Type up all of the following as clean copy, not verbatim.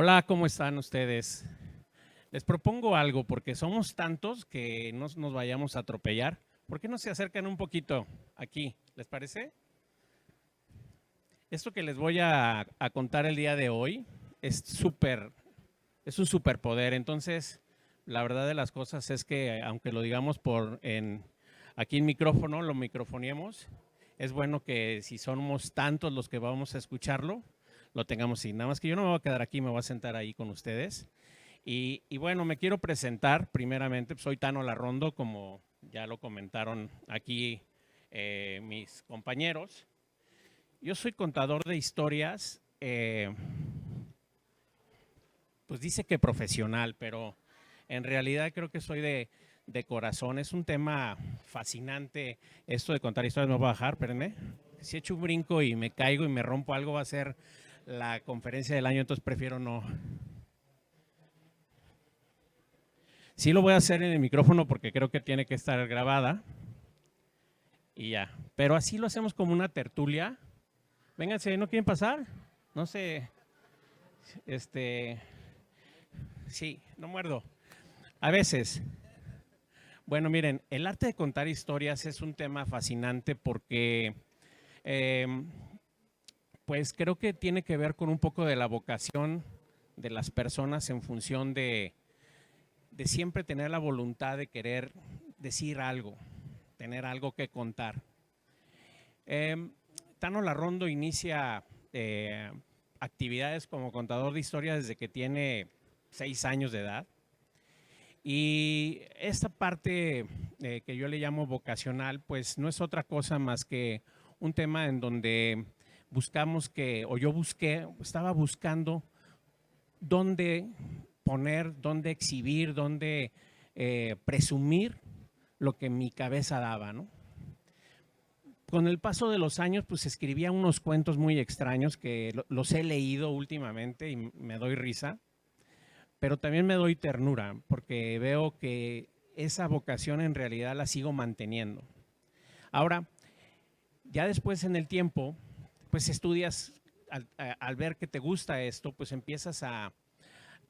Hola, ¿cómo están ustedes? Les propongo algo porque somos tantos que no nos vayamos a atropellar. ¿Por qué no se acercan un poquito aquí? ¿Les parece? Esto que les voy a contar el día de hoy es un superpoder. Entonces, la verdad de las cosas es que, aunque lo digamos aquí en micrófono, lo microfoniemos, es bueno que si somos tantos los que vamos a escucharlo, lo tengamos así. Nada más que yo no me voy a quedar aquí, me voy a sentar ahí con ustedes. Y bueno, me quiero presentar primeramente. Soy Tano Larrondo, como ya lo comentaron aquí mis compañeros. Yo soy contador de historias, pues dice que profesional, pero en realidad creo que soy de corazón. Es un tema fascinante esto de contar historias. Me voy a bajar, espérenme. Si echo un brinco y me caigo y me rompo algo, va a ser la conferencia del año, entonces prefiero no. Sí lo voy a hacer en el micrófono porque creo que tiene que estar grabada. Y ya. Pero así lo hacemos como una tertulia. Vénganse, ¿no quieren pasar? No sé. Sí, no muerdo. A veces. Bueno, miren, el arte de contar historias es un tema fascinante porque eh, pues creo que tiene que ver con un poco de la vocación de las personas en función de siempre tener la voluntad de querer decir algo, tener algo que contar. Tano Larrondo inicia actividades como contador de historias desde que tiene 6 años de edad. Y esta parte que yo le llamo vocacional, pues no es otra cosa más que un tema en donde estaba buscando dónde poner, dónde exhibir, dónde presumir lo que mi cabeza daba, ¿no? Con el paso de los años, pues escribía unos cuentos muy extraños que los he leído últimamente y me doy risa, pero también me doy ternura porque veo que esa vocación en realidad la sigo manteniendo. Ahora, ya después en el tiempo, pues estudias, al ver que te gusta esto, pues empiezas a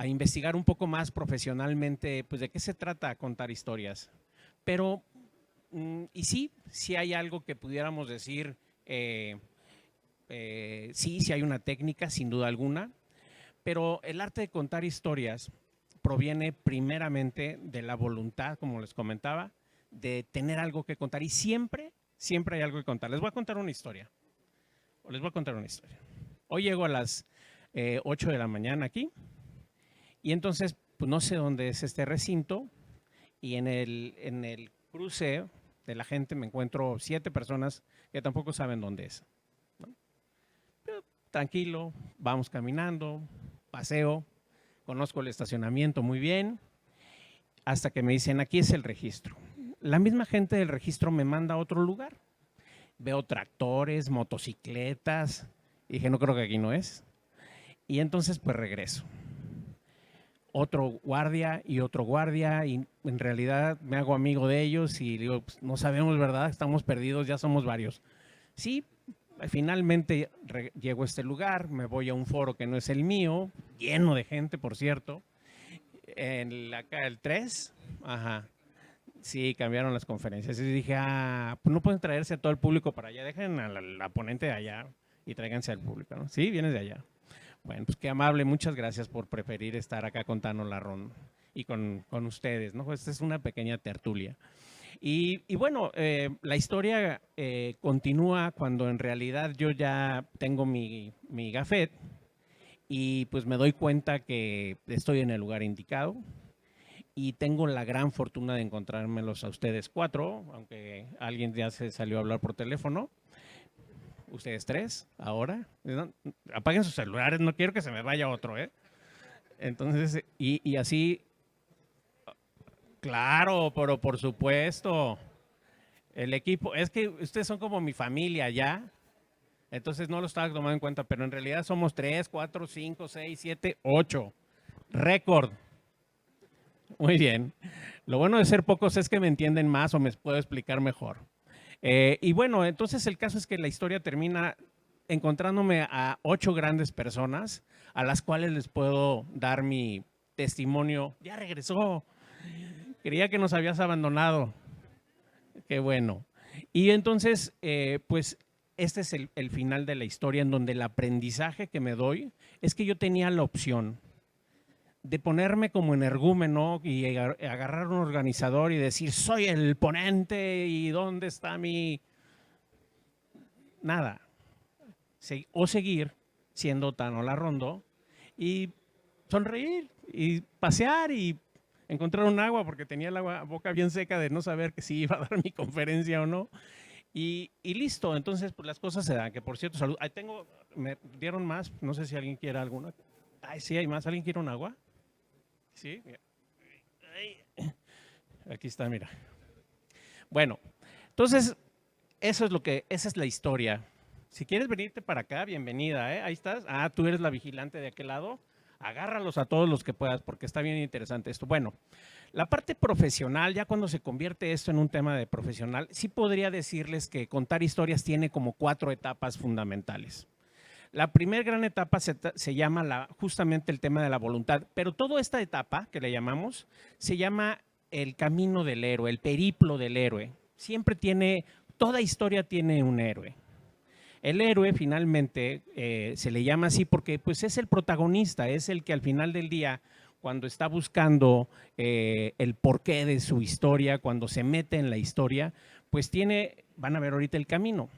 investigar un poco más profesionalmente, pues de qué se trata contar historias. Pero, y sí hay algo que pudiéramos decir, sí hay una técnica, sin duda alguna, pero el arte de contar historias proviene primeramente de la voluntad, como les comentaba, de tener algo que contar. Y siempre hay algo que contar. Les voy a contar una historia. Hoy llego a las 8 de la mañana aquí y entonces pues no sé dónde es este recinto y en el cruce de la gente me encuentro 7 personas que tampoco saben dónde es, ¿no? Pero, tranquilo, vamos caminando, paseo, conozco el estacionamiento muy bien, hasta que me dicen, aquí es el registro. La misma gente del registro me manda a otro lugar. Veo tractores, motocicletas, y dije, no creo que aquí no es. Y entonces pues regreso. Otro guardia, y en realidad me hago amigo de ellos y digo, pues, no sabemos, ¿verdad? Estamos perdidos, ya somos varios. Sí, finalmente llego a este lugar, me voy a un foro que no es el mío, lleno de gente, por cierto, acá el 3, ajá, sí, cambiaron las conferencias. Y dije, pues no pueden traerse a todo el público para allá, dejen a la ponente de allá y tráiganse al público, ¿no? Sí, vienes de allá. Bueno, pues qué amable, muchas gracias por preferir estar acá con Tano Larrondo y con ustedes, ¿no? Esta es una pequeña tertulia. Y bueno, la historia continúa cuando en realidad yo ya tengo mi gafet y pues me doy cuenta que estoy en el lugar indicado y tengo la gran fortuna de encontrármelos a ustedes 4, aunque alguien ya se salió a hablar por teléfono. Ustedes 3, ahora. ¿No? Apaguen sus celulares, no quiero que se me vaya otro, ¿eh? Entonces, y así, claro, pero por supuesto, el equipo, es que ustedes son como mi familia ya, entonces no lo estaba tomando en cuenta, pero en realidad somos 3, 4, 5, 6, 7, 8. Récord. Muy bien. Lo bueno de ser pocos es que me entienden más o me puedo explicar mejor. Y bueno, entonces el caso es que la historia termina encontrándome a 8 grandes personas a las cuales les puedo dar mi testimonio. Ya regresó, creía que nos habías abandonado. Qué bueno. Y entonces, pues este es el final de la historia, en donde el aprendizaje que me doy es que yo tenía la opción de ponerme como energúmeno y agarrar un organizador y decir, soy el ponente y ¿dónde está mi...? Nada. O seguir siendo Tano Larrondo y sonreír y pasear y encontrar un agua, porque tenía la boca bien seca de no saber que si iba a dar mi conferencia o no. Y listo, entonces pues las cosas se dan, que por cierto, salud. Ahí tengo, me dieron más, no sé si alguien quiere alguna. Ay, sí, hay más. ¿Alguien quiere un agua? Sí. Aquí está, mira. Bueno, entonces, esa es la historia. Si quieres venirte para acá, bienvenida, ¿eh? Ahí estás. Ah, tú eres la vigilante de aquel lado. Agárralos a todos los que puedas, porque está bien interesante esto. Bueno, la parte profesional, ya cuando se convierte esto en un tema de profesional, sí podría decirles que contar historias tiene como 4 etapas fundamentales. La primera gran etapa se llama justamente el tema de la voluntad, pero toda esta etapa que le llamamos se llama el camino del héroe, el periplo del héroe. Siempre toda historia tiene un héroe. El héroe finalmente se le llama así porque pues, es el protagonista, es el que al final del día, cuando está buscando el porqué de su historia, cuando se mete en la historia, pues van a ver ahorita el camino.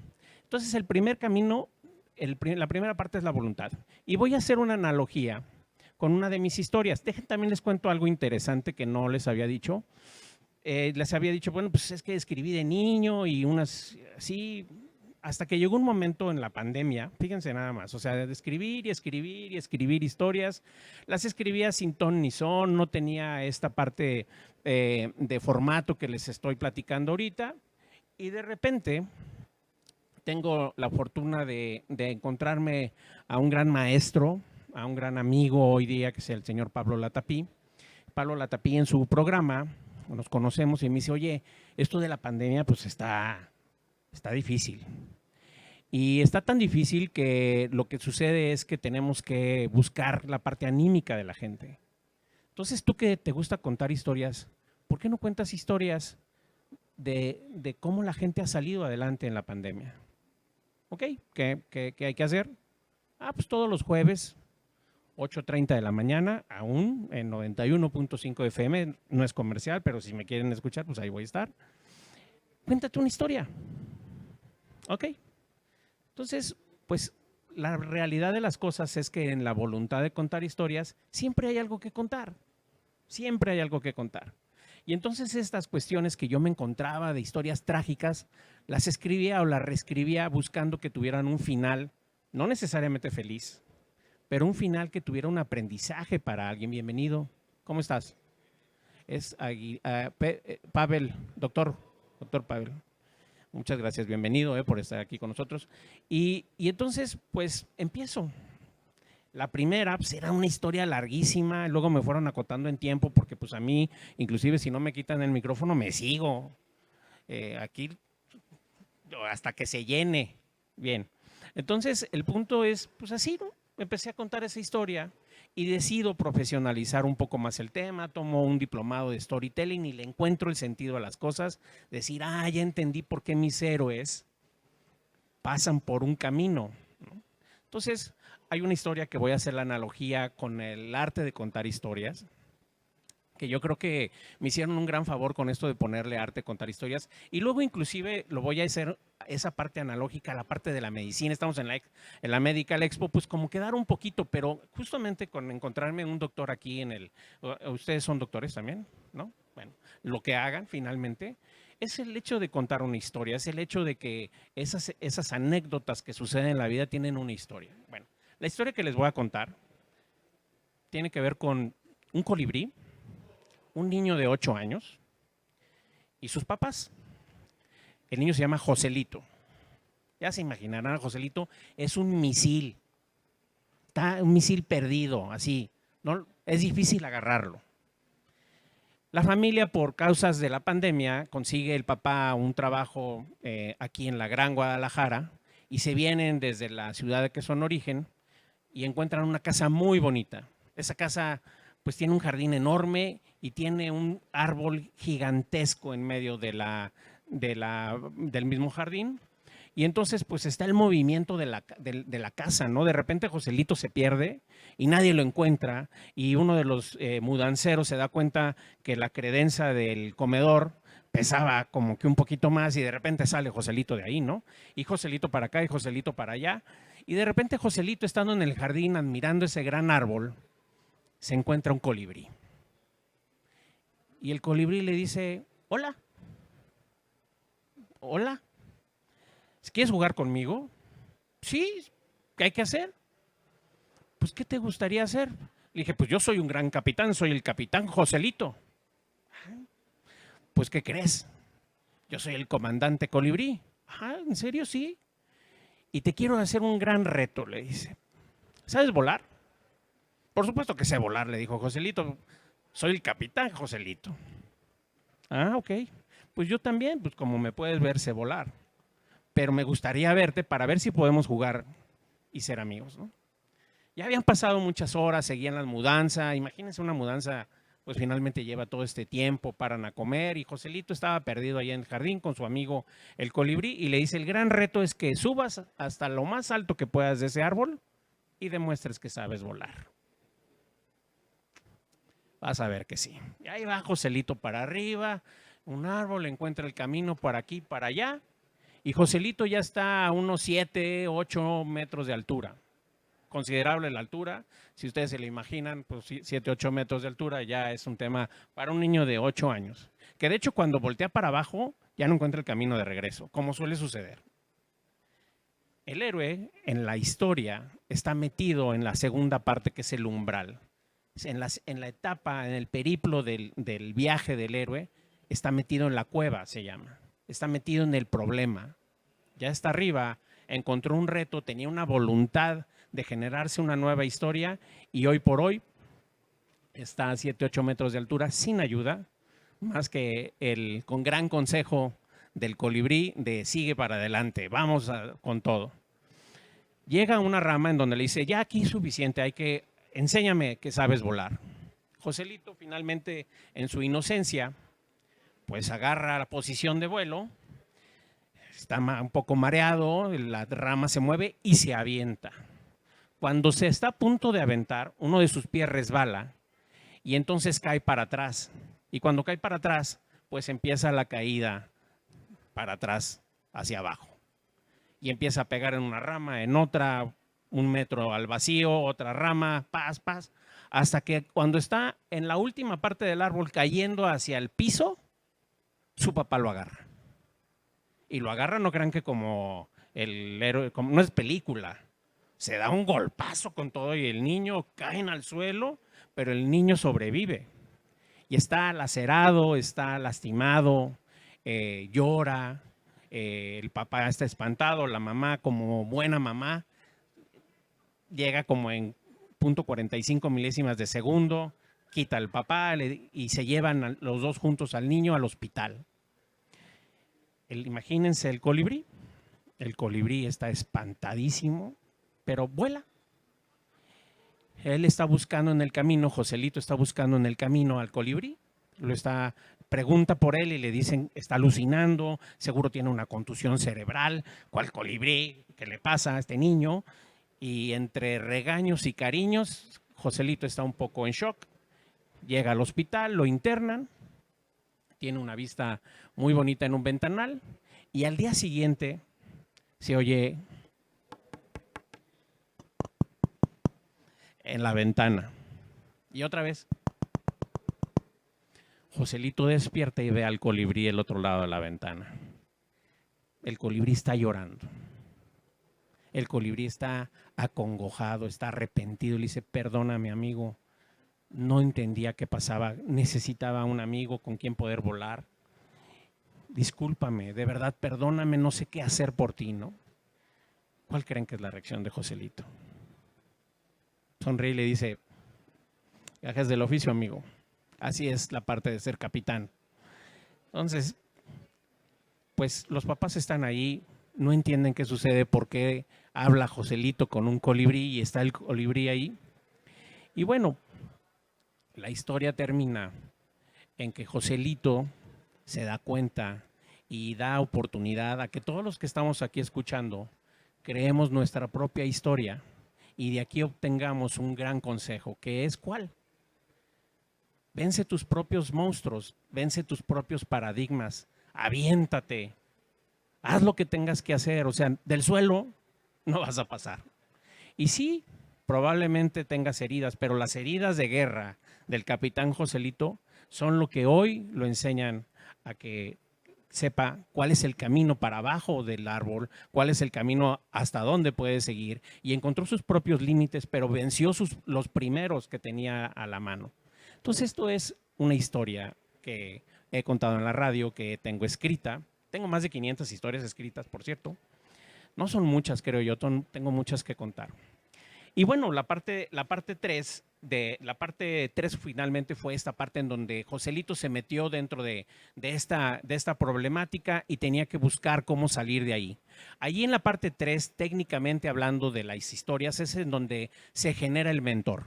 Entonces el primer camino, la primera parte es la voluntad. Y voy a hacer una analogía con una de mis historias. También les cuento algo interesante que no les había dicho. Les había dicho, bueno, pues es que escribí de niño y unas así, hasta que llegó un momento en la pandemia, fíjense nada más, o sea, de escribir y escribir y escribir historias, las escribía sin ton ni son, no tenía esta parte de formato que les estoy platicando ahorita, y de repente tengo la fortuna de encontrarme a un gran maestro, a un gran amigo hoy día, que es el señor Pablo Latapí. Pablo Latapí en su programa, nos conocemos y me dice, oye, esto de la pandemia pues está difícil. Y está tan difícil que lo que sucede es que tenemos que buscar la parte anímica de la gente. Entonces, tú que te gusta contar historias, ¿por qué no cuentas historias de cómo la gente ha salido adelante en la pandemia? ¿Ok? ¿Qué hay que hacer? Pues todos los jueves, 8:30 de la mañana, aún en 91.5 FM, no es comercial, pero si me quieren escuchar, pues ahí voy a estar. Cuéntate una historia. ¿Ok? Entonces, pues la realidad de las cosas es que en la voluntad de contar historias siempre hay algo que contar, siempre hay algo que contar. Y entonces estas cuestiones que yo me encontraba de historias trágicas, las escribía o las reescribía buscando que tuvieran un final, no necesariamente feliz, pero un final que tuviera un aprendizaje para alguien. Bienvenido, ¿cómo estás? Es Pavel, doctor Pavel. Muchas gracias, bienvenido por estar aquí con nosotros. Y entonces, pues empiezo. La primera pues, era una historia larguísima, luego me fueron acotando en tiempo porque pues a mí, inclusive si no me quitan el micrófono, me sigo. Aquí hasta que se llene. Bien, entonces el punto es, pues así, ¿no? Empecé a contar esa historia y decido profesionalizar un poco más el tema, tomo un diplomado de storytelling y le encuentro el sentido a las cosas, decir, ya entendí por qué mis héroes pasan por un camino, ¿no? Entonces, hay una historia que voy a hacer la analogía con el arte de contar historias, que yo creo que me hicieron un gran favor con esto de ponerle arte, contar historias, y luego inclusive lo voy a hacer esa parte analógica, la parte de la medicina. Estamos en la Medical Expo, pues como quedar un poquito, pero justamente con encontrarme un doctor aquí ustedes son doctores también, ¿no? Bueno, lo que hagan finalmente es el hecho de contar una historia, es el hecho de que esas anécdotas que suceden en la vida tienen una historia. Bueno, la historia que les voy a contar tiene que ver con un colibrí, un niño de 8 años y sus papás. El niño se llama Joselito. Ya se imaginarán, Joselito es un misil. Está un misil perdido, así. No, es difícil agarrarlo. La familia, por causas de la pandemia, consigue el papá un trabajo aquí en la Gran Guadalajara y se vienen desde la ciudad de que son origen y encuentran una casa muy bonita. Esa casa pues tiene un jardín enorme y tiene un árbol gigantesco en medio del mismo jardín. Y entonces pues está el movimiento de la casa, ¿no? De repente Joselito se pierde y nadie lo encuentra y uno de los mudanceros se da cuenta que la credenza del comedor pesaba como que un poquito más y de repente sale Joselito de ahí, ¿no? Y Joselito para acá y Joselito para allá. Y de repente Joselito, estando en el jardín admirando ese gran árbol, se encuentra un colibrí. Y el colibrí le dice, hola, hola, ¿quieres jugar conmigo? Sí, ¿qué hay que hacer? Pues, ¿qué te gustaría hacer? Le dije, pues yo soy un gran capitán, soy el capitán Joselito. Pues, ¿qué crees? Yo soy el comandante colibrí. Ah, ¿en serio? Sí. Y te quiero hacer un gran reto, le dice. ¿Sabes volar? Por supuesto que sé volar, le dijo Joselito. Soy el capitán Joselito. Ah, ok. Pues yo también, pues como me puedes ver, sé volar. Pero me gustaría verte para ver si podemos jugar y ser amigos, ¿no? Ya habían pasado muchas horas, seguían la mudanza. Imagínense una mudanza, pues finalmente lleva todo este tiempo, paran a comer y Joselito estaba perdido allá en el jardín con su amigo el colibrí y le dice, el gran reto es que subas hasta lo más alto que puedas de ese árbol y demuestres que sabes volar. Vas a ver que sí. Y ahí va Joselito para arriba, un árbol, encuentra el camino por aquí, para allá y Joselito ya está a unos 7, 8 metros de altura. Considerable la altura. Si ustedes se lo imaginan, pues 7, 8 metros de altura ya es un tema para un niño de 8 años. Que de hecho cuando voltea para abajo ya no encuentra el camino de regreso, como suele suceder. El héroe en la historia está metido en la segunda parte que es el umbral. En la etapa, en el periplo del viaje del héroe, está metido en la cueva, se llama. Está metido en el problema. Ya está arriba, encontró un reto, tenía una voluntad de generarse una nueva historia y hoy por hoy está a 7, 8 metros de altura sin ayuda, más que con gran consejo del colibrí de sigue para adelante, vamos con todo. Llega a una rama en donde le dice, ya aquí es suficiente, enséñame que sabes volar. Joselito finalmente en su inocencia, pues agarra la posición de vuelo, está un poco mareado, la rama se mueve y se avienta. Cuando se está a punto de aventar, uno de sus pies resbala y entonces cae para atrás. Y cuando cae para atrás, pues empieza la caída para atrás, hacia abajo. Y empieza a pegar en una rama, en otra, 1 metro al vacío, otra rama, paz, hasta que cuando está en la última parte del árbol cayendo hacia el piso, su papá lo agarra. Y lo agarra, no crean que como el héroe, como, no es película. Se da un golpazo con todo y el niño cae al suelo, pero el niño sobrevive. Y está lacerado, está lastimado, llora, el papá está espantado, la mamá como buena mamá llega como en 0.45 milésimas de segundo, quita al papá y se llevan los dos juntos al niño al hospital. Imagínense el colibrí está espantadísimo, pero vuela. Él está buscando en el camino, Joselito está buscando en el camino al colibrí, pregunta por él y le dicen, está alucinando, seguro tiene una contusión cerebral, ¿cuál colibrí? ¿Qué le pasa a este niño? Y entre regaños y cariños, Joselito está un poco en shock, llega al hospital, lo internan, tiene una vista muy bonita en un ventanal y al día siguiente se oye en la ventana. Y otra vez, Joselito despierta y ve al colibrí al otro lado de la ventana. El colibrí está llorando. El colibrí está acongojado, está arrepentido. Le dice, perdóname, amigo, no entendía qué pasaba. Necesitaba un amigo con quien poder volar. Discúlpame, de verdad, perdóname, no sé qué hacer por ti, ¿no? ¿Cuál creen que es la reacción de Joselito? Sonríe y le dice, gajes del oficio, amigo. Así es la parte de ser capitán. Entonces, pues los papás están ahí, no entienden qué sucede, por qué habla Joselito con un colibrí y está el colibrí ahí. Y bueno, la historia termina en que Joselito se da cuenta y da oportunidad a que todos los que estamos aquí escuchando creemos nuestra propia historia y de aquí obtengamos un gran consejo, que es ¿cuál? Vence tus propios monstruos, vence tus propios paradigmas, aviéntate, haz lo que tengas que hacer, o sea, del suelo no vas a pasar. Y sí, probablemente tengas heridas, pero las heridas de guerra del capitán Joselito son lo que hoy lo enseñan a que sepa cuál es el camino para abajo del árbol, cuál es el camino hasta dónde puede seguir, y encontró sus propios límites, pero venció los primeros que tenía a la mano. Entonces esto es una historia que he contado en la radio, que tengo escrita. Tengo más de 500 historias escritas, por cierto. No son muchas, creo yo, tengo muchas que contar. Y bueno, la parte 3 finalmente fue esta parte en donde Joselito se metió dentro de esta problemática y tenía que buscar cómo salir de ahí. Allí en la parte 3, técnicamente hablando de las historias, es en donde se genera el mentor.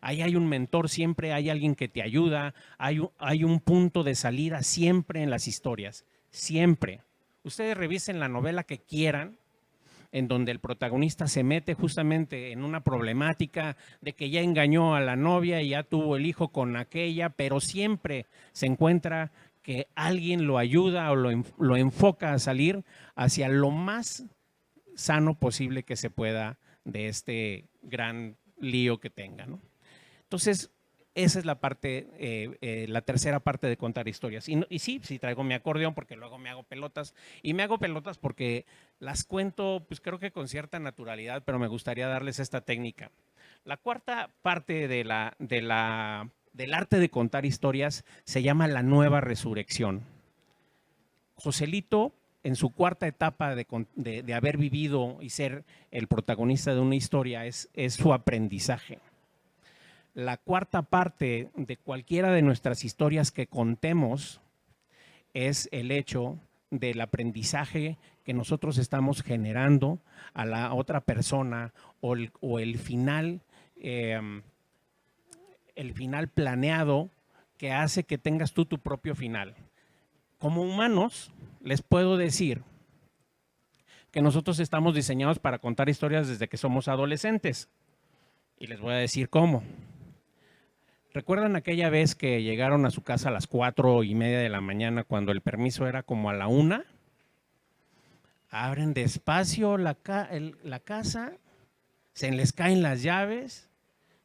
Ahí hay un mentor, siempre hay alguien que te ayuda, hay un punto de salida siempre en las historias, siempre. Ustedes revisen la novela que quieran, en donde el protagonista se mete justamente en una problemática de que ya engañó a la novia y ya tuvo el hijo con aquella, pero siempre se encuentra que alguien lo ayuda o lo enfoca a salir hacia lo más sano posible que se pueda de este gran lío que tenga, ¿no? Entonces, esa es la parte, la tercera parte de contar historias. Y sí traigo mi acordeón porque luego me hago pelotas. Y me hago pelotas porque las cuento, pues creo que con cierta naturalidad, pero me gustaría darles esta técnica. La cuarta parte del arte de contar historias se llama la nueva resurrección. Joselito, en su cuarta etapa de haber vivido y ser el protagonista de una historia, es su aprendizaje. La cuarta parte de cualquiera de nuestras historias que contemos es el hecho del aprendizaje que nosotros estamos generando a la otra persona o el final planeado que hace que tengas tú tu propio final. Como humanos, les puedo decir que nosotros estamos diseñados para contar historias desde que somos adolescentes. Y les voy a decir cómo. ¿Recuerdan aquella vez que llegaron a su casa a las 4:30 de la mañana cuando el permiso era como a la 1? Abren despacio la casa, se les caen las llaves,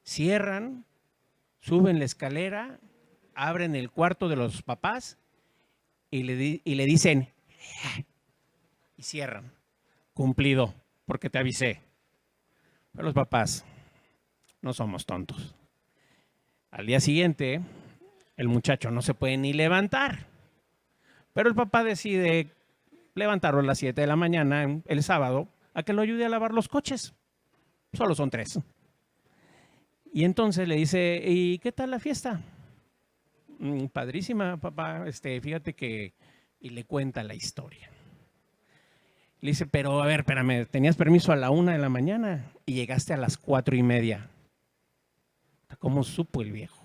cierran, suben la escalera, abren el cuarto de los papás y le dicen, y cierran. Cumplido, porque te avisé. Pero los papás no somos tontos. Al día siguiente, el muchacho no se puede ni levantar, pero el papá decide levantarlo a las 7 de la mañana el sábado a que lo ayude a lavar los coches. Solo son 3. Y entonces le dice, ¿y qué tal la fiesta? Padrísima, papá, fíjate que… Y le cuenta la historia. Le dice, pero a ver, espérame, tenías permiso a la 1 de la mañana y llegaste a las 4:30. ¿Cómo supo el viejo?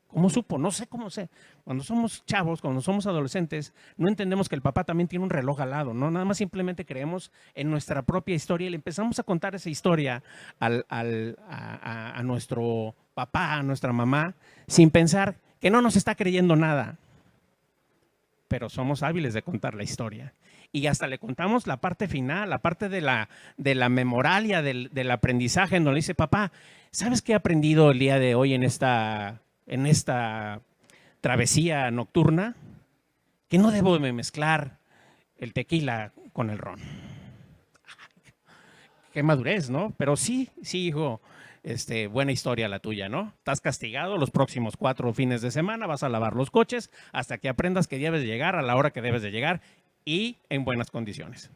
¿Cómo supo? No sé cómo sé. Cuando somos chavos, cuando somos adolescentes, no entendemos que el papá también tiene un reloj al lado, ¿no? Nada más simplemente creemos en nuestra propia historia y le empezamos a contar esa historia a nuestro papá, a nuestra mamá, sin pensar que no nos está creyendo nada. Pero somos hábiles de contar la historia. Y hasta le contamos la parte final, la parte de la memoralia del aprendizaje, en donde dice, papá, ¿sabes qué he aprendido el día de hoy en esta travesía nocturna? Que no debo de mezclar el tequila con el ron. Qué madurez, ¿no? Pero sí, hijo, buena historia la tuya, ¿no? Estás castigado los próximos 4 fines de semana, vas a lavar los coches hasta que aprendas que debes de llegar a la hora que debes de llegar y en buenas condiciones.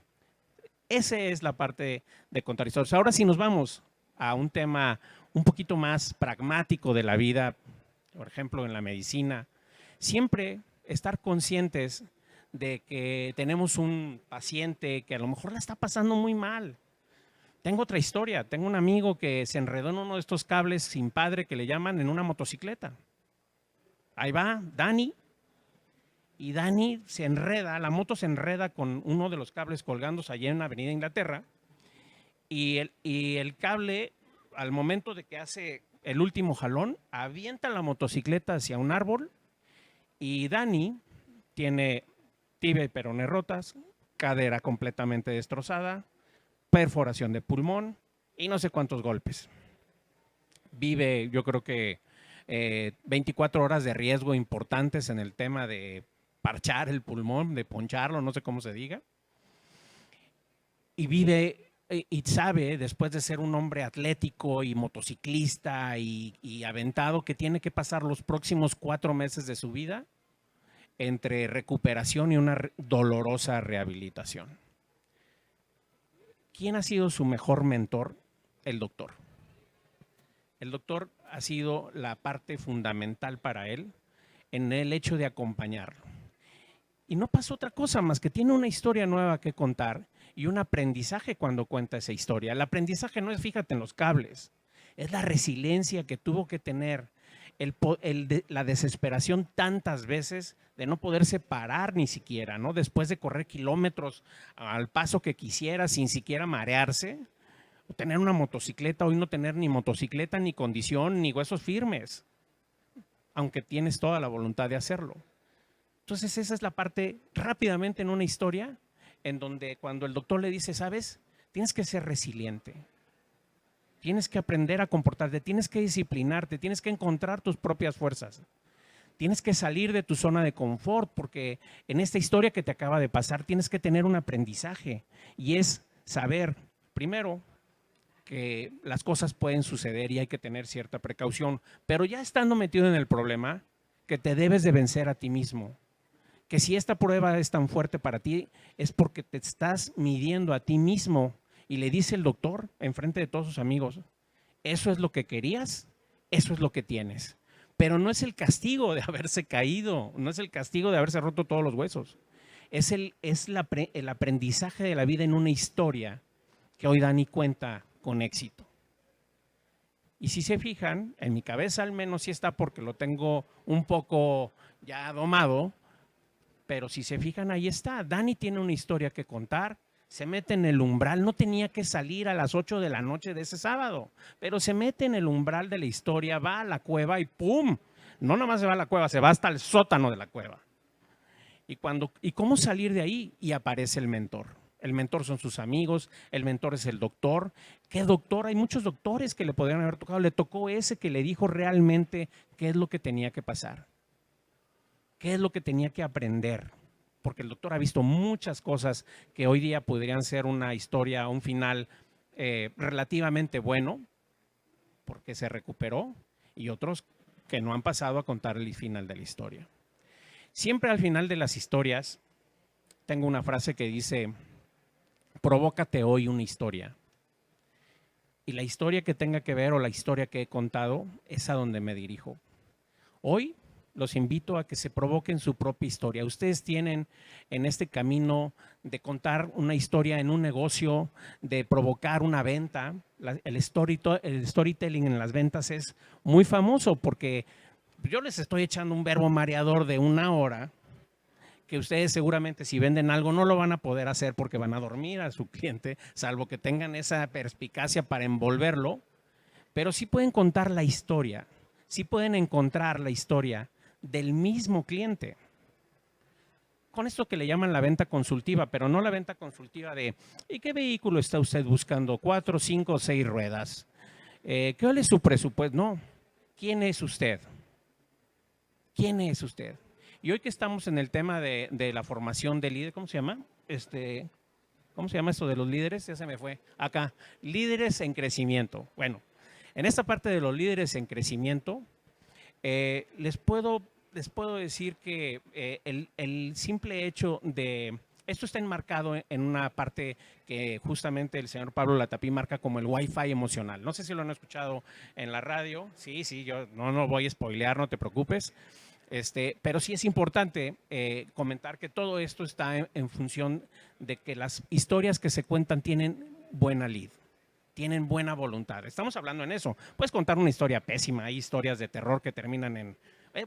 Esa es la parte de contar historias. Ahora sí nos vamos a un tema un poquito más pragmático de la vida, por ejemplo, en la medicina. Siempre estar conscientes de que tenemos un paciente que a lo mejor la está pasando muy mal. Tengo otra historia, tengo un amigo que se enredó en uno de estos cables sin padre que le llaman en una motocicleta. Ahí va Dani, y Dani se enreda, la moto se enreda con uno de los cables colgándose allá en Avenida Inglaterra, y el cable, al momento de que hace el último jalón, avienta la motocicleta hacia un árbol, y Dani tiene tibia y peroné rotas, cadera completamente destrozada, perforación de pulmón y no sé cuántos golpes. Vive, yo creo que 24 horas de riesgo importantes en el tema de parchar el pulmón, de poncharlo, no sé cómo se diga. Y vive y sabe, después de ser un hombre atlético y motociclista y aventado, que tiene que pasar los próximos 4 meses de su vida entre recuperación y una dolorosa rehabilitación. ¿Quién ha sido su mejor mentor? El doctor. El doctor ha sido la parte fundamental para él en el hecho de acompañarlo. Y no pasa otra cosa más que tiene una historia nueva que contar y un aprendizaje cuando cuenta esa historia. El aprendizaje no es, fíjate, en los cables, es la resiliencia que tuvo que tener, la desesperación tantas veces de no poderse parar ni siquiera, ¿no? Después de correr kilómetros al paso que quisiera sin siquiera marearse, o tener una motocicleta, hoy no tener ni motocicleta, ni condición, ni huesos firmes, aunque tienes toda la voluntad de hacerlo. Entonces esa es la parte rápidamente en una historia en donde cuando el doctor le dice, ¿sabes? Tienes que ser resiliente. Tienes que aprender a comportarte, tienes que disciplinarte, tienes que encontrar tus propias fuerzas. Tienes que salir de tu zona de confort porque en esta historia que te acaba de pasar tienes que tener un aprendizaje y es saber, primero, que las cosas pueden suceder y hay que tener cierta precaución, pero ya estando metido en el problema, que te debes de vencer a ti mismo. Que si esta prueba es tan fuerte para ti es porque te estás midiendo a ti mismo. Y le dice el doctor enfrente de todos sus amigos, eso es lo que querías, eso es lo que tienes. Pero no es el castigo de haberse caído, no es el castigo de haberse roto todos los huesos. Es el aprendizaje de la vida en una historia que hoy Dani cuenta con éxito. Y si se fijan, en mi cabeza al menos sí está porque lo tengo un poco ya domado, pero si se fijan ahí está. Dani tiene una historia que contar. Se mete en el umbral, no tenía que salir a las 8 de la noche de ese sábado, pero se mete en el umbral de la historia, va a la cueva y ¡pum! No nomás se va a la cueva, se va hasta el sótano de la cueva. ¿Y cómo salir de ahí? Y aparece el mentor. El mentor son sus amigos, el mentor es el doctor. ¿Qué doctor? Hay muchos doctores que le podrían haber tocado, le tocó ese que le dijo realmente qué es lo que tenía que pasar, qué es lo que tenía que aprender. Porque el doctor ha visto muchas cosas que hoy día podrían ser una historia, un final relativamente bueno, porque se recuperó, y otros que no han pasado a contar el final de la historia. Siempre al final de las historias tengo una frase que dice, provócate hoy una historia. Y la historia que tenga que ver o la historia que he contado es a donde me dirijo. Hoy los invito a que se provoquen su propia historia. Ustedes tienen en este camino de contar una historia en un negocio, de provocar una venta. El storytelling en las ventas es muy famoso porque yo les estoy echando un verbo mareador de 1 hora que ustedes seguramente si venden algo no lo van a poder hacer porque van a dormir a su cliente, salvo que tengan esa perspicacia para envolverlo, pero sí pueden contar la historia, sí pueden encontrar la historia del mismo cliente. Con esto que le llaman la venta consultiva, pero no la venta consultiva de ¿y qué vehículo está usted buscando? 4, 5, 6 ruedas. ¿Cuál es su presupuesto? No. ¿Quién es usted? ¿Quién es usted? Y hoy que estamos en el tema de la formación de líderes, ¿cómo se llama? ¿Cómo se llama esto de los líderes? Ya se me fue. Acá, líderes en crecimiento. Bueno, en esta parte de los líderes en crecimiento, les puedo decir que el simple hecho de, esto está enmarcado en una parte que justamente el señor Pablo Latapí marca como el Wi-Fi emocional. No sé si lo han escuchado en la radio. Sí, yo no voy a spoilear, no te preocupes. Pero sí es importante comentar que todo esto está en función de que las historias que se cuentan tienen buena lid, tienen buena voluntad. Estamos hablando en eso. Puedes contar una historia pésima, hay historias de terror que terminan en...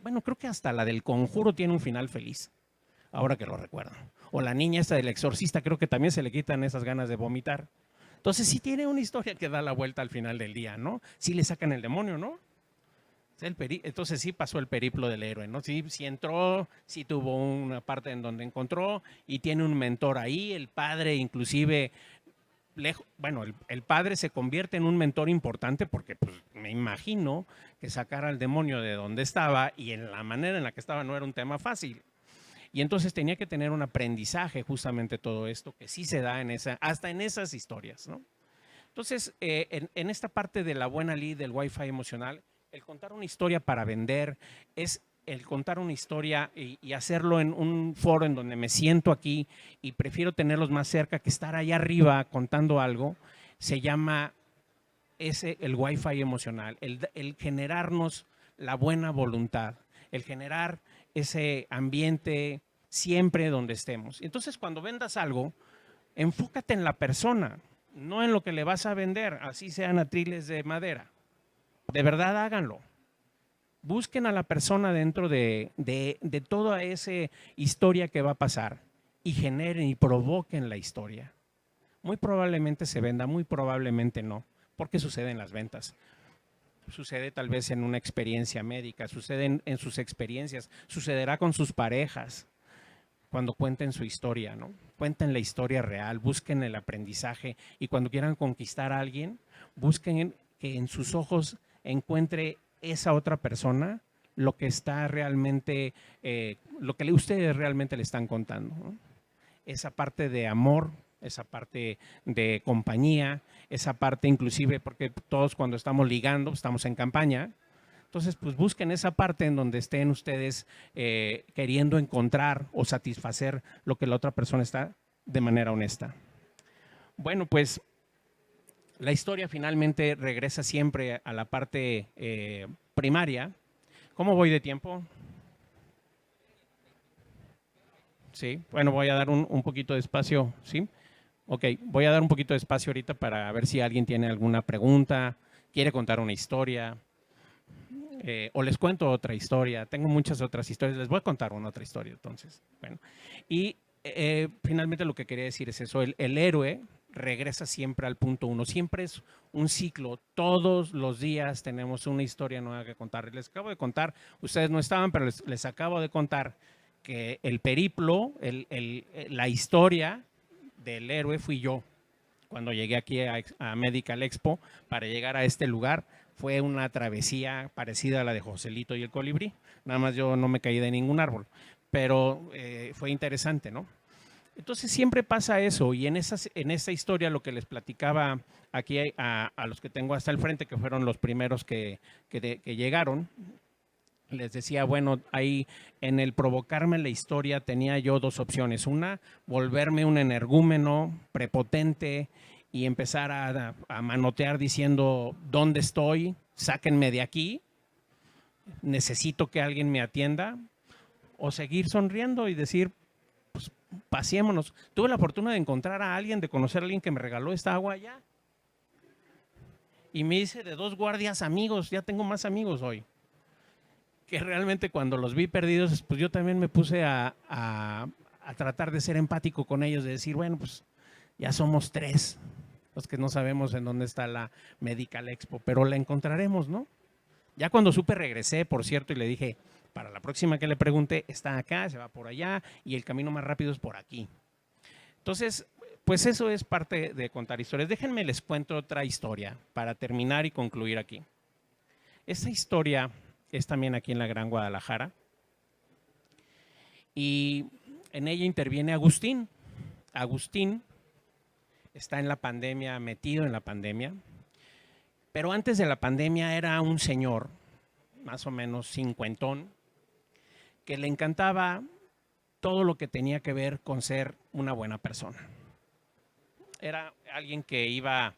bueno, creo que hasta la del Conjuro tiene un final feliz, ahora que lo recuerdo. O la niña esta del Exorcista, creo que también se le quitan esas ganas de vomitar. Entonces sí tiene una historia que da la vuelta al final del día, ¿no? Sí le sacan el demonio, ¿no? Entonces sí pasó el periplo del héroe, ¿no? Sí, sí entró, sí tuvo una parte en donde encontró y tiene un mentor ahí, el padre inclusive, bueno, el padre se convierte en un mentor importante porque pues, me imagino que sacar al demonio de donde estaba y en la manera en la que estaba no era un tema fácil. Y entonces tenía que tener un aprendizaje justamente todo esto que sí se da hasta en esas historias, ¿no? Entonces, en esta parte de la buena lead del Wi-Fi emocional, el contar una historia para vender es el contar una historia y hacerlo en un foro en donde me siento aquí y prefiero tenerlos más cerca que estar allá arriba contando algo, se llama el Wi-Fi emocional, el generarnos la buena voluntad, el generar ese ambiente siempre donde estemos. Entonces, cuando vendas algo, enfócate en la persona, no en lo que le vas a vender, así sean atriles de madera. De verdad háganlo. Busquen a la persona dentro de toda esa historia que va a pasar y generen y provoquen la historia. Muy probablemente se venda, muy probablemente no, porque sucede en las ventas. Sucede tal vez en una experiencia médica, sucede en sus experiencias, sucederá con sus parejas, cuando cuenten su historia, ¿no? Cuenten la historia real, busquen el aprendizaje y cuando quieran conquistar a alguien, busquen que en sus ojos encuentre esa otra persona lo que está realmente, lo que ustedes realmente le están contando, ¿no? Esa parte de amor, esa parte de compañía, esa parte inclusive, porque todos cuando estamos ligando, estamos en campaña, entonces, pues busquen esa parte en donde estén ustedes queriendo encontrar o satisfacer lo que la otra persona está de manera honesta. Bueno, pues la historia finalmente regresa siempre a la parte primaria. ¿Cómo voy de tiempo? Sí, bueno, voy a dar un poquito de espacio, ¿sí? Ok, voy a dar un poquito de espacio ahorita para ver si alguien tiene alguna pregunta, quiere contar una historia. O les cuento otra historia. Tengo muchas otras historias. Les voy a contar una otra historia, entonces. Bueno, y finalmente lo que quería decir es eso. El héroe regresa siempre al punto uno. Siempre es un ciclo. Todos los días tenemos una historia nueva que contar. Les acabo de contar, ustedes no estaban, pero les acabo de contar que el periplo, la historia del héroe fui yo cuando llegué aquí a Medical Expo para llegar a este lugar. Fue una travesía parecida a la de Joselito y el colibrí. Nada más yo no me caí de ningún árbol, pero fue interesante, ¿no? Entonces siempre pasa eso y en esa historia lo que les platicaba aquí a los que tengo hasta el frente, que fueron los primeros que llegaron, les decía, bueno, ahí en el provocarme la historia tenía yo dos opciones. Una, volverme un energúmeno prepotente y empezar a manotear diciendo, ¿dónde estoy? Sáquenme de aquí. Necesito que alguien me atienda. O seguir sonriendo y decir, pues pasémonos. Tuve la fortuna de encontrar a alguien, de conocer a alguien que me regaló esta agua allá. Y me hice de dos guardias amigos. Ya tengo más amigos hoy. Que realmente cuando los vi perdidos, pues yo también me puse a tratar de ser empático con ellos, de decir, bueno, pues ya somos tres los que no sabemos en dónde está la Medical Expo, pero la encontraremos, ¿no? Ya cuando supe regresé, por cierto, y le dije, para la próxima que le pregunte, está acá, se va por allá y el camino más rápido es por aquí. Entonces, pues eso es parte de contar historias. Déjenme les cuento otra historia para terminar y concluir aquí. Esta historia es también aquí en la Gran Guadalajara y en ella interviene Agustín. Agustín está en la pandemia, metido en la pandemia, pero antes de la pandemia era un señor, más o menos cincuentón, que le encantaba todo lo que tenía que ver con ser una buena persona. Era alguien que iba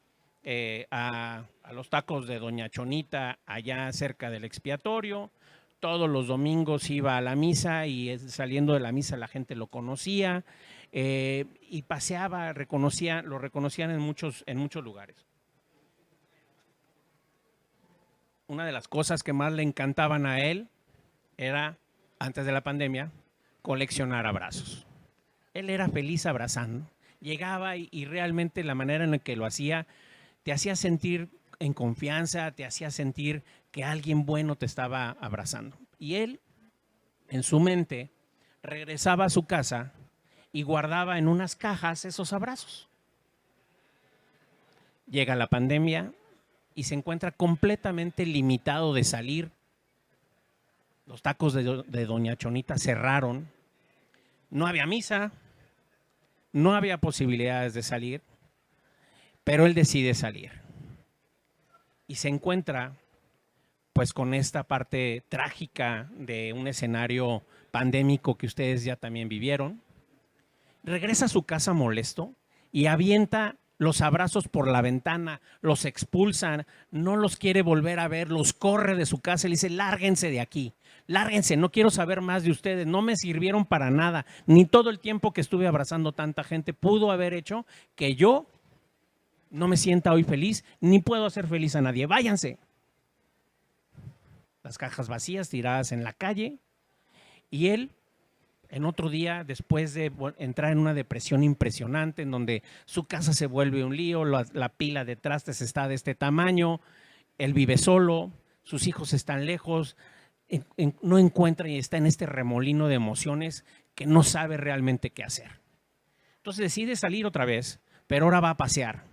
a los tacos de Doña Chonita allá cerca del expiatorio, todos los domingos iba a la misa y saliendo de la misa la gente lo conocía y paseaba, lo reconocían en muchos lugares. Una de las cosas que más le encantaban a él era, antes de la pandemia, coleccionar abrazos. Él era feliz abrazando. Llegaba y realmente la manera en la que lo hacía te hacía sentir en confianza, te hacía sentir que alguien bueno te estaba abrazando. Y él, en su mente, regresaba a su casa y guardaba en unas cajas esos abrazos. Llega la pandemia y se encuentra completamente limitado de salir. Los tacos de Doña Chonita cerraron. No había misa, no había posibilidades de salir, pero él decide salir. Y se encuentra pues con esta parte trágica de un escenario pandémico que ustedes ya también vivieron. Regresa a su casa molesto y avienta los abrazos por la ventana, los expulsan, no los quiere volver a ver, los corre de su casa y le dice: lárguense de aquí, lárguense, no quiero saber más de ustedes, no me sirvieron para nada, ni todo el tiempo que estuve abrazando tanta gente pudo haber hecho que yo no me sienta hoy feliz, ni puedo hacer feliz a nadie, váyanse. Las cajas vacías tiradas en la calle y él, en otro día, después de entrar en una depresión impresionante, en donde su casa se vuelve un lío, la pila de trastes está de este tamaño, él vive solo, sus hijos están lejos, no encuentra y está en este remolino de emociones que no sabe realmente qué hacer. Entonces decide salir otra vez, pero ahora va a pasear.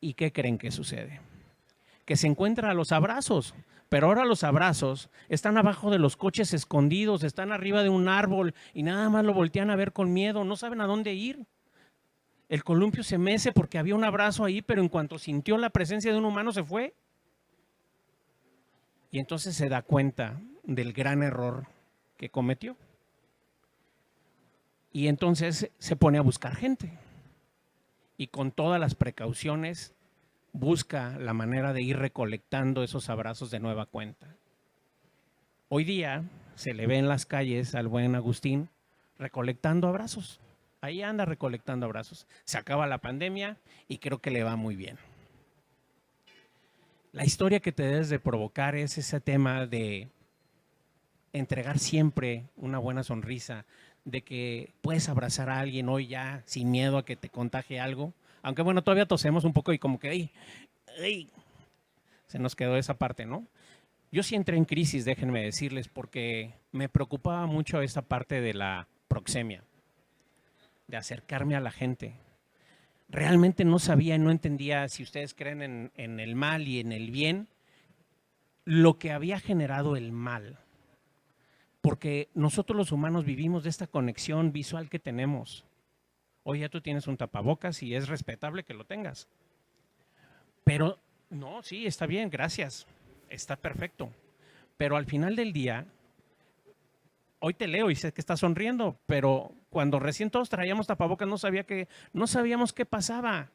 ¿Y qué creen que sucede? Que se encuentra a los abrazos. Pero ahora los abrazos están abajo de los coches escondidos, están arriba de un árbol y nada más lo voltean a ver con miedo, no saben a dónde ir. El columpio se mece porque había un abrazo ahí, pero en cuanto sintió la presencia de un humano se fue. Y entonces se da cuenta del gran error que cometió. Y entonces se pone a buscar gente. Y con todas las precauciones busca la manera de ir recolectando esos abrazos de nueva cuenta. Hoy día se le ve en las calles al buen Agustín recolectando abrazos. Ahí anda recolectando abrazos. Se acaba la pandemia y creo que le va muy bien. La historia que te debes de provocar es ese tema de entregar siempre una buena sonrisa, de que puedes abrazar a alguien hoy ya sin miedo a que te contagie algo. Aunque bueno, todavía tosemos un poco y como que se nos quedó esa parte, ¿no? Yo sí entré en crisis, déjenme decirles, porque me preocupaba mucho esa parte de la proxemia, de acercarme a la gente. Realmente no sabía y no entendía, si ustedes creen en el mal y en el bien, lo que había generado el mal. Porque nosotros los humanos vivimos de esta conexión visual que tenemos. Hoy ya tú tienes un tapabocas y es respetable que lo tengas. Pero no, sí, está bien, gracias, está perfecto. Pero al final del día, hoy te leo y sé que estás sonriendo, pero cuando recién todos traíamos tapabocas no sabíamos qué pasaba.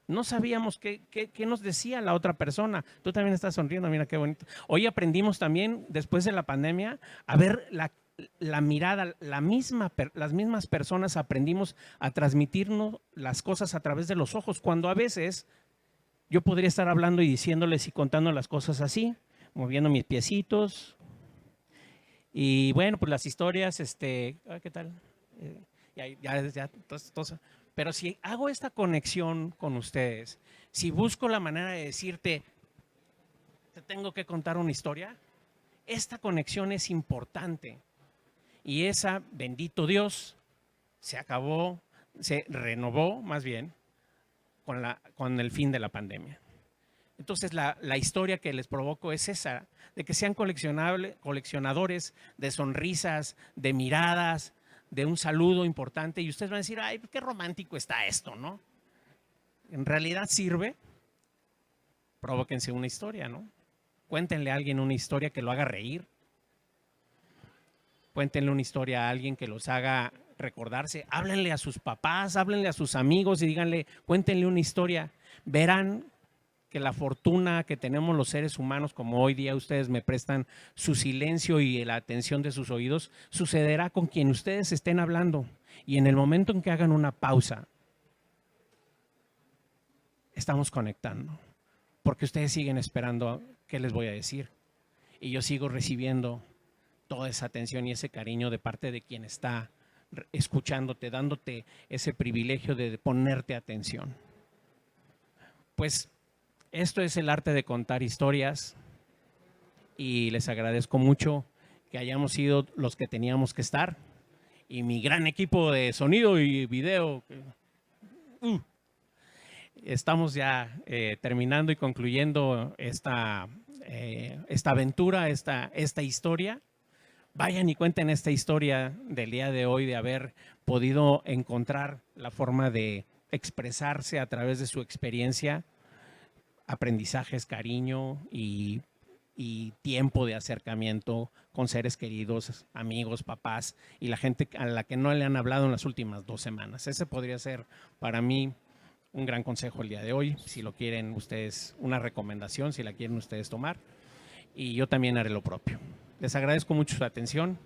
No sabíamos qué nos decía la otra persona. Tú también estás sonriendo, mira qué bonito. Hoy aprendimos también, después de la pandemia, a ver la mirada, las mismas personas aprendimos a transmitirnos las cosas a través de los ojos, cuando a veces yo podría estar hablando y diciéndoles y contando las cosas así, moviendo mis piecitos. Y bueno, pues las historias, ¿qué tal? Pero si hago esta conexión con ustedes, si busco la manera de decirte, te tengo que contar una historia, esta conexión es importante. Y esa, bendito Dios, se acabó, se renovó más bien con el fin de la pandemia. Entonces la historia que les provoco es esa, de que sean coleccionadores de sonrisas, de miradas, de un saludo importante, y ustedes van a decir, ay, qué romántico está esto, ¿no? En realidad sirve. Provóquense una historia, ¿no? Cuéntenle a alguien una historia que lo haga reír. Cuéntenle una historia a alguien que los haga recordarse. Háblenle a sus papás, háblenle a sus amigos y díganle, cuéntenle una historia. Verán que la fortuna que tenemos los seres humanos, como hoy día ustedes me prestan su silencio y la atención de sus oídos, sucederá con quien ustedes estén hablando. Y en el momento en que hagan una pausa, estamos conectando, porque ustedes siguen esperando qué les voy a decir. Y yo sigo recibiendo toda esa atención y ese cariño de parte de quien está escuchándote, dándote ese privilegio de ponerte atención. Pues esto es el arte de contar historias y les agradezco mucho que hayamos sido los que teníamos que estar y mi gran equipo de sonido y video. Estamos ya terminando y concluyendo esta aventura, esta historia. Vayan y cuenten esta historia del día de hoy, de haber podido encontrar la forma de expresarse a través de su experiencia, aprendizajes, cariño y tiempo de acercamiento con seres queridos, amigos, papás y la gente a la que no le han hablado en las últimas 2 semanas. Ese podría ser para mí un gran consejo el día de hoy, si lo quieren ustedes, una recomendación, si la quieren ustedes tomar. Y yo también haré lo propio. Les agradezco mucho su atención.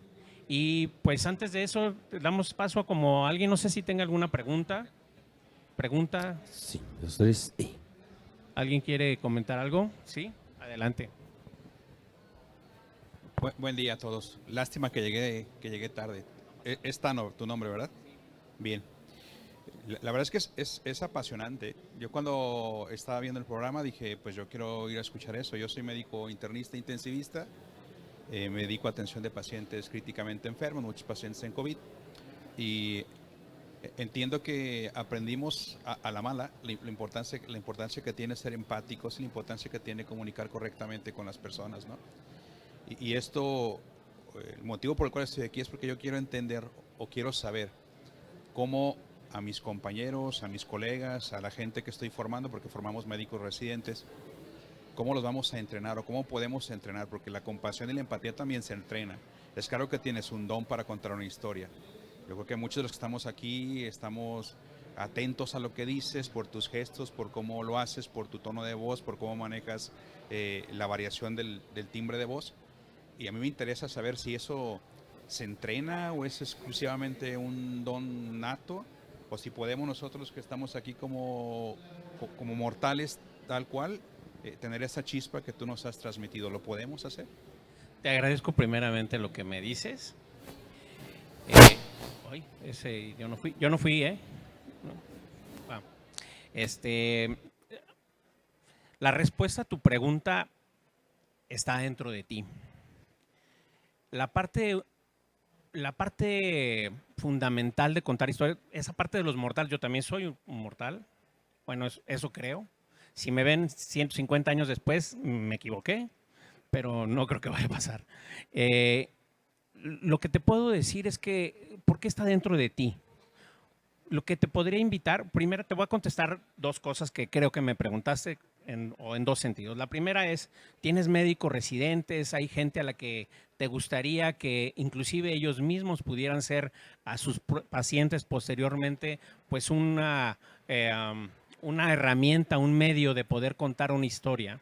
Y pues antes de eso, damos paso a como alguien, no sé si tenga alguna pregunta. ¿Pregunta? Sí, eso es. ¿Alguien quiere comentar algo? Sí, adelante. Buen día a todos. Lástima que llegué tarde. Es Tano, tu nombre, ¿verdad? Bien. La verdad es que es apasionante. Yo cuando estaba viendo el programa dije, pues yo quiero ir a escuchar eso. Yo soy médico internista intensivista. Me dedico a atención de pacientes críticamente enfermos, muchos pacientes en COVID. Y entiendo que aprendimos a la mala la importancia que tiene ser empáticos, la importancia que tiene comunicar correctamente con las personas, ¿no? Y esto, el motivo por el cual estoy aquí es porque yo quiero entender o quiero saber cómo a mis compañeros, a mis colegas, a la gente que estoy formando, porque formamos médicos residentes, cómo los vamos a entrenar o cómo podemos entrenar, porque la compasión y la empatía también se entrena. Es claro que tienes un don para contar una historia. Yo creo que muchos de los que estamos aquí estamos atentos a lo que dices, por tus gestos, por cómo lo haces, por tu tono de voz, por cómo manejas la variación del timbre de voz. Y a mí me interesa saber si eso se entrena o es exclusivamente un don nato, o si podemos nosotros que estamos aquí como mortales tal cual, tener esa chispa que tú nos has transmitido. ¿Lo podemos hacer? Te agradezco primeramente lo que me dices. Yo no fui, ¿eh? No. La respuesta a tu pregunta está dentro de ti. La parte fundamental de contar historias, esa parte de los mortales, yo también soy un mortal, bueno, eso creo. Si me ven 150 años después, me equivoqué, pero no creo que vaya a pasar. Lo que te puedo decir es que, ¿por qué está dentro de ti? Lo que te podría invitar, primero te voy a contestar 2 cosas que creo que me preguntaste en 2 sentidos. La primera es, ¿tienes médicos residentes? ¿Hay gente a la que te gustaría que inclusive ellos mismos pudieran ser a sus pacientes posteriormente pues una herramienta, un medio de poder contar una historia?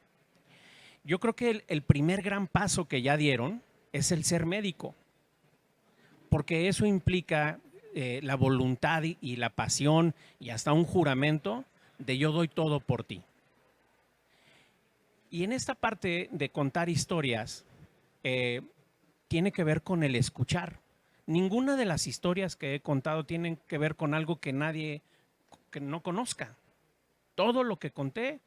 Yo creo que el primer gran paso que ya dieron es el ser médico, porque eso implica la voluntad y la pasión y hasta un juramento de yo doy todo por ti. Y en esta parte de contar historias tiene que ver con el escuchar. Ninguna de las historias que he contado tienen que ver con algo que nadie que no conozca. Todo lo que conté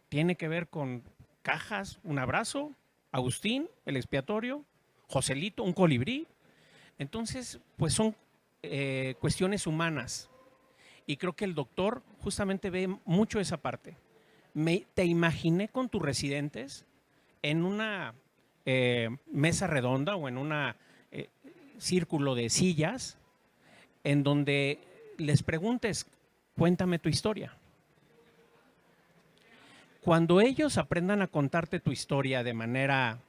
tiene que ver con cajas, un abrazo, Agustín, el expiatorio, Joselito, un colibrí. Entonces, pues son cuestiones humanas. Y creo que el doctor justamente ve mucho esa parte. Te imaginé con tus residentes en una mesa redonda o en un círculo de sillas en donde les preguntes, cuéntame tu historia. Cuando ellos aprendan a contarte tu historia de manera,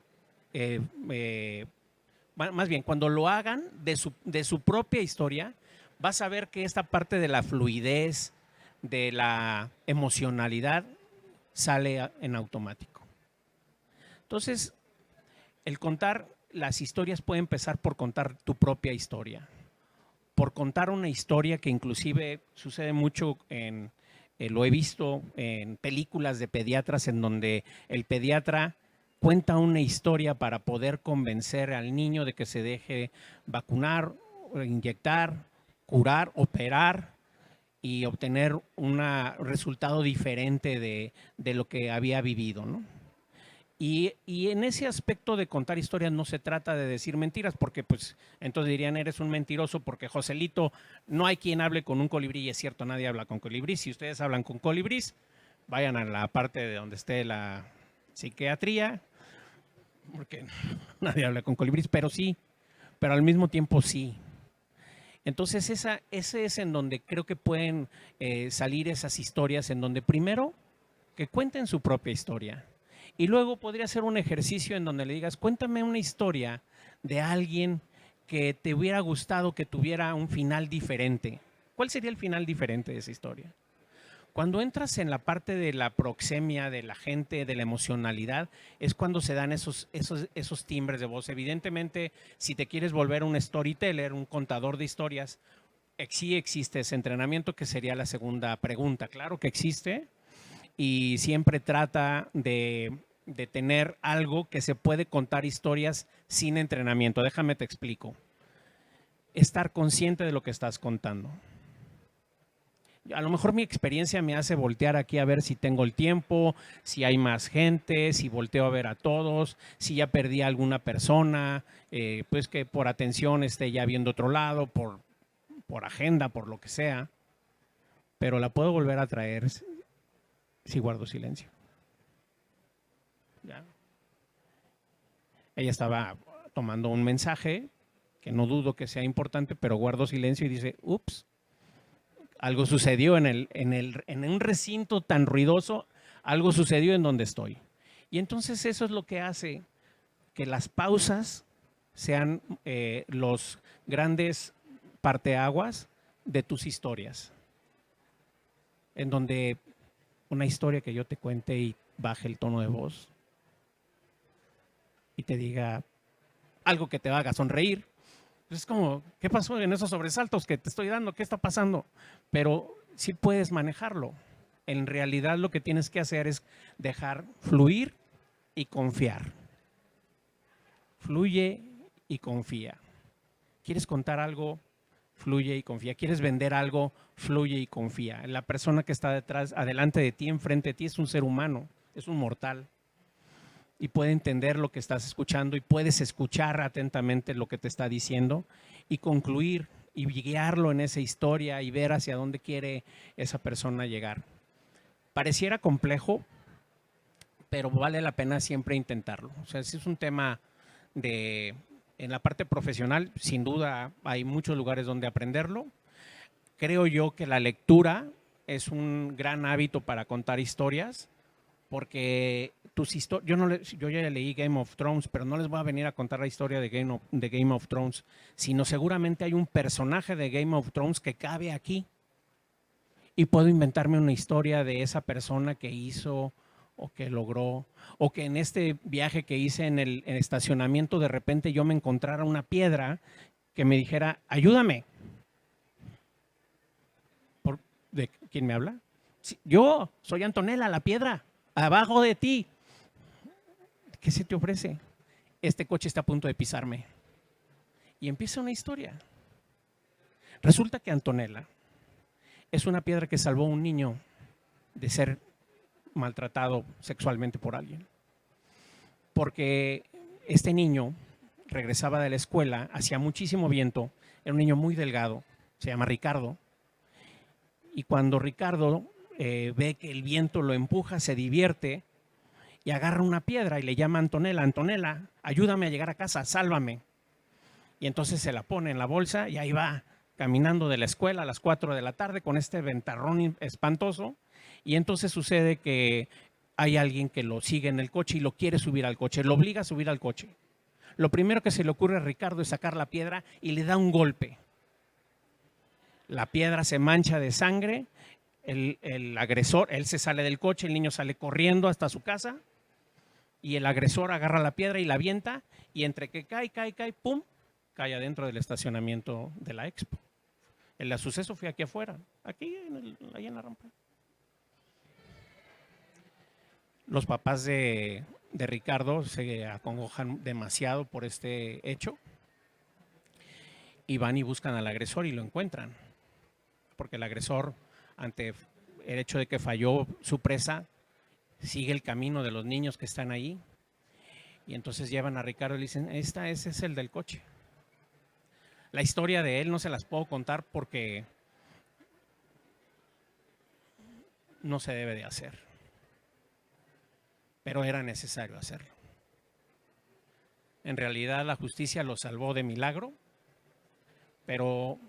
más bien, cuando lo hagan de su propia historia, vas a ver que esta parte de la fluidez, de la emocionalidad, sale en automático. Entonces, el contar las historias puede empezar por contar tu propia historia, por contar una historia que inclusive sucede mucho lo he visto en películas de pediatras en donde el pediatra cuenta una historia para poder convencer al niño de que se deje vacunar, inyectar, curar, operar y obtener un resultado diferente de lo que había vivido, ¿no? Y en ese aspecto de contar historias no se trata de decir mentiras, porque pues entonces dirían eres un mentiroso porque Joselito, no hay quien hable con un colibrí, y es cierto, nadie habla con colibrí. Si ustedes hablan con colibrís, vayan a la parte de donde esté la psiquiatría, porque nadie habla con colibrís, pero sí, pero al mismo tiempo sí. Entonces ese es en donde creo que pueden salir esas historias, en donde primero que cuenten su propia historia. Y luego podría ser un ejercicio en donde le digas, cuéntame una historia de alguien que te hubiera gustado que tuviera un final diferente. ¿Cuál sería el final diferente de esa historia? Cuando entras en la parte de la proxemia de la gente, de la emocionalidad, es cuando se dan esos timbres de voz. Evidentemente, si te quieres volver un storyteller, un contador de historias, sí existe ese entrenamiento, que sería la segunda pregunta. Claro que existe, y siempre trata de tener algo que se puede contar historias sin entrenamiento. Déjame te explico. Estar consciente de lo que estás contando. A lo mejor mi experiencia me hace voltear aquí a ver si tengo el tiempo, si hay más gente, si volteo a ver a todos, si ya perdí a alguna persona, pues que por atención esté ya viendo otro lado, por agenda, por lo que sea. Pero la puedo volver a traer si guardo silencio. ¿Ya? Ella estaba tomando un mensaje que no dudo que sea importante, pero guardo silencio y dice, ups, algo sucedió en un recinto tan ruidoso, algo sucedió en donde estoy. Y entonces eso es lo que hace que las pausas sean los grandes parteaguas de tus historias, en donde una historia que yo te cuente y baje el tono de voz y te diga algo que te haga sonreír. Es como, ¿qué pasó en esos sobresaltos que te estoy dando? ¿Qué está pasando? Pero sí puedes manejarlo. En realidad lo que tienes que hacer es dejar fluir y confiar. Fluye y confía. ¿Quieres contar algo? Fluye y confía. ¿Quieres vender algo? Fluye y confía. La persona que está detrás, adelante de ti, enfrente de ti, es un ser humano, es un mortal. Y puede entender lo que estás escuchando y puedes escuchar atentamente lo que te está diciendo y concluir y guiarlo en esa historia y ver hacia dónde quiere esa persona llegar. Pareciera complejo, pero vale la pena siempre intentarlo. O sea, si es un tema en la parte profesional, sin duda hay muchos lugares donde aprenderlo. Creo yo que la lectura es un gran hábito para contar historias, porque yo ya leí Game of Thrones, pero no les voy a venir a contar la historia de Game of Thrones, sino seguramente hay un personaje de Game of Thrones que cabe aquí y puedo inventarme una historia de esa persona que hizo o que logró, o que en este viaje que hice en el estacionamiento de repente yo me encontrara una piedra que me dijera, ayúdame. ¿De quién me habla? Sí, yo soy Antonella, la piedra, abajo de ti. ¿Qué se te ofrece? Este coche está a punto de pisarme. Y empieza una historia. Resulta que Antonella es una piedra que salvó a un niño de ser maltratado sexualmente por alguien. Porque este niño regresaba de la escuela, hacía muchísimo viento, era un niño muy delgado, se llama Ricardo. Y cuando Ricardo ve que el viento lo empuja, se divierte y agarra una piedra y le llama a Antonella, Antonella, ayúdame a llegar a casa, sálvame. Y entonces se la pone en la bolsa y ahí va caminando de la escuela a las 4 de la tarde con este ventarrón espantoso. Y entonces sucede que hay alguien que lo sigue en el coche y lo quiere subir al coche, lo obliga a subir al coche. Lo primero que se le ocurre a Ricardo es sacar la piedra y le da un golpe. La piedra se mancha de sangre, el agresor, él se sale del coche, el niño sale corriendo hasta su casa y el agresor agarra la piedra y la avienta y entre que cae, ¡pum!, cae adentro del estacionamiento de la expo. El suceso fue aquí afuera, aquí ahí en la rampa. Los papás de Ricardo se acongojan demasiado por este hecho y van y buscan al agresor y lo encuentran. Porque el agresor, ante el hecho de que falló su presa, sigue el camino de los niños que están ahí. Y entonces llevan a Ricardo y le dicen, ese es el del coche. La historia de él no se las puedo contar porque no se debe de hacer. Pero era necesario hacerlo. En realidad la justicia lo salvó de milagro, pero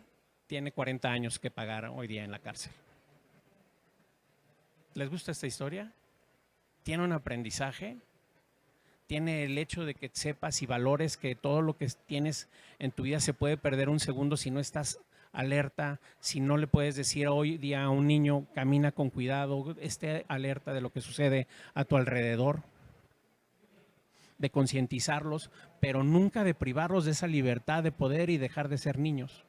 tiene 40 años que pagar hoy día en la cárcel. ¿Les gusta esta historia? Tiene un aprendizaje, tiene el hecho de que sepas y valores que todo lo que tienes en tu vida se puede perder un segundo si no estás alerta, si no le puedes decir hoy día a un niño, camina con cuidado, esté alerta de lo que sucede a tu alrededor, de concientizarlos, pero nunca de privarlos de esa libertad de poder y dejar de ser niños.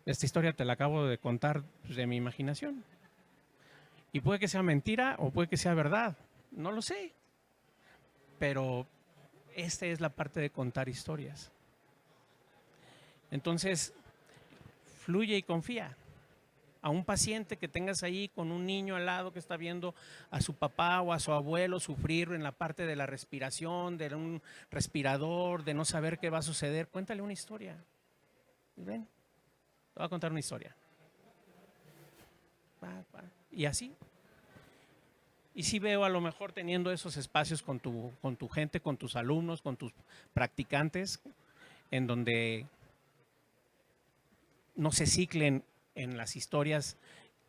Esta historia te la acabo de contar de mi imaginación. Y puede que sea mentira o puede que sea verdad, no lo sé. Pero esta es la parte de contar historias. Entonces, fluye y confía. A un paciente que tengas ahí con un niño al lado que está viendo a su papá o a su abuelo sufrir en la parte de la respiración, de un respirador, de no saber qué va a suceder, cuéntale una historia. ¿Y ven? Te voy a contar una historia. Y así. Y sí veo a lo mejor teniendo esos espacios con tu gente, con tus alumnos, con tus practicantes, en donde no se ciclen en las historias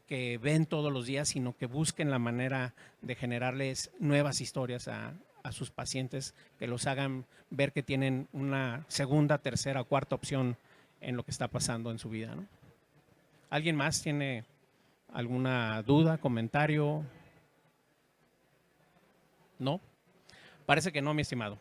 que ven todos los días, sino que busquen la manera de generarles nuevas historias a sus pacientes, que los hagan ver que tienen una segunda, tercera o cuarta opción en lo que está pasando en su vida, ¿no? ¿Alguien más tiene alguna duda, comentario? ¿No? Parece que no, mi estimado.